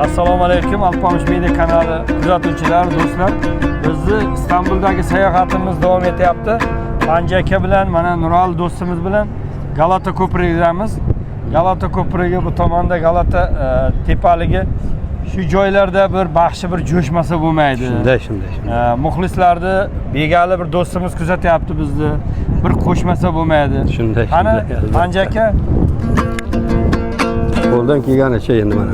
Assalomu alaykum, Alpomish Media kanali kuzatuvchilar, do'stlar. Bizni İstanbuldagi sayohatimiz davom etyapti. Panji aka bilan, mana Nurali do'stimiz bilan Galata ko'prigidamiz. Galata ko'prigi bu tomonda Galata tepaligi. Shu joylarda bir baxshi bir jo'shmasa bo'lmaydi. Shunday. Muxlislarni begali bir do'stimiz kuzatyapti bizni. Bir qo'shmasa bo'lmaydi. Shunday. Qani Panji aka? Qo'ldan kelganicha endi mana.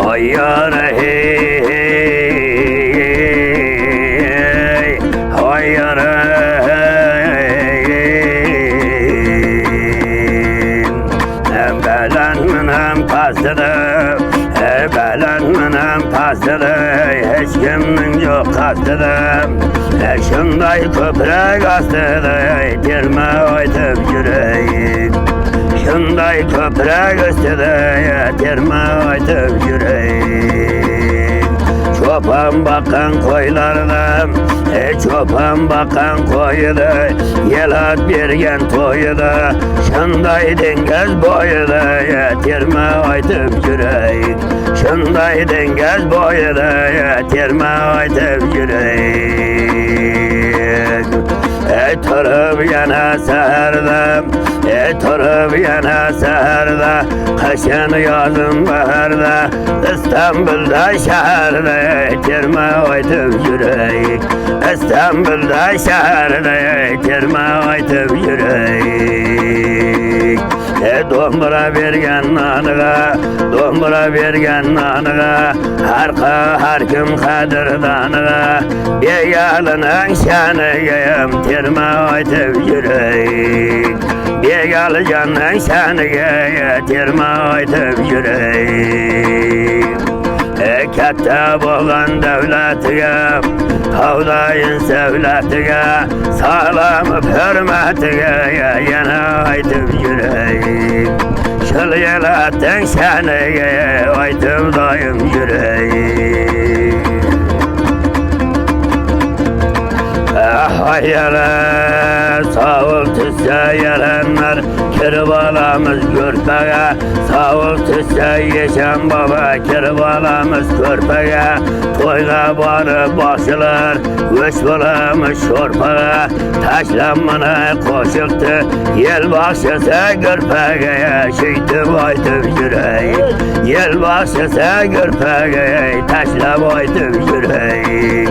Hayar hey, hayar hem belen hem pastırı, belen hem pastırı, hiç kimin yok kastırı. Şunday köprek astıdı, dirme oytup yüreğim. Şunday köprek üstüde yetirme aytıp yüreğim. Çoban bakan koylarda, çoban bakan koyuda, yelat bergen toyuda, şunday dengez boyuda yetirme aytıp yüreğim. Şunday dengez boyuda yetirme aytıp yüreğim. Turub yana seherde, turub yana seherde, kışın yazın baharda, İstanbul'da şehirde yetirme aytıp yüreğim. İstanbul'da şehirde yetirme aytıp yüreğim. Dombra bergen nanıga, dombra bergen nanıga, her kim kadirdanıga, begalının şanıgayım terme aytıp yüreğim. Begalı canın şanıga terme aytıp yüreğim. Katta boğan devletiga, tavlayın sevletiga, sağlamıp hürmetiga yana aytıp yüreğim. Şıl yelatın şaniga aytıp dayım yüreğim. Hayara sağ ol tüsse yaranlar, kirbalamız körpege, sağ ol tüsse yeşen baba, kirbalamız körpege, toyga barıp başılar, göç bulamış şorpaga, taşlanmana koşuktu, yel başısa körpege, şeytip aytıp yüreğim. Yel başısa körpege, taşlap aytıp yüreğim.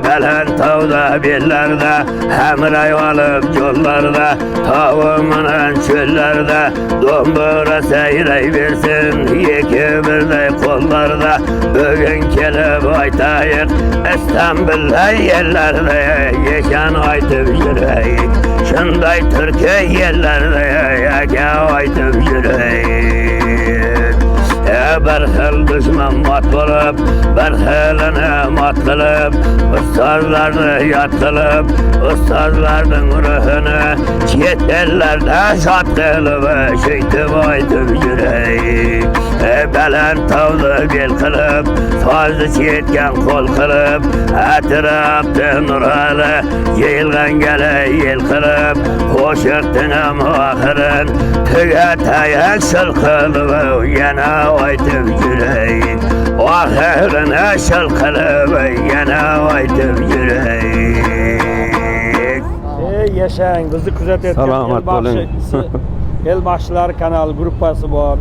Belen tavda bellerde, hemray alıp yollarda, tavuğumla çöllerde, dombura seyrey versin, iki birde kollarda, bugün kelip aytayık, İstanbul'da yerlerde, yaşan aytıp yüreğim. Şunday Türkiye yerlerde, yaka aytıp yüreğim. Bir xil düşman mat bolup, bir xilini mat qilib, ustazlarni yod qilib, ustazlarning ruhini chet ellarda shod qilib, sheytib aytib yuray. Baland tog'ni bel qilib, so'zni chetgan qo'l qilib, atrofda nurali yeyilgan gala yel qilib, qo'shiqning ham oxirin tugatayaq shil qilib, yana aytib yuray. Oxirini shil qilib, yana aytib yuray. Yaşang, bizni kuzatayotgan Salomat bo'ling. El Baxshilar kanal gruppasi bor.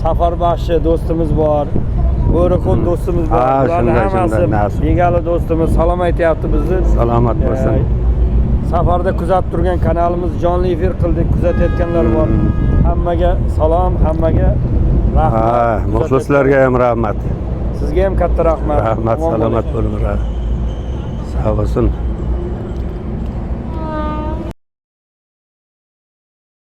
Safarbashi do'stimiz bor. Bo'riqul do'stimiz bor. Ha, Bularning shunday, hammasi shunday, nasib. Begali do'stimiz salom aytyapti bizni. Salomat bo'lsin. Safarda kuzatib turgan kanalimiz jonli efir qildik, kuzatayotganlar bor. Hammaga salom, hammaga Ha, rahmat. muxlislarga ham rahmat. Sizga ham katta rahmat. Rahmat, Omon salomat bo'ling. bo'linglar. Sog' bo'lsin.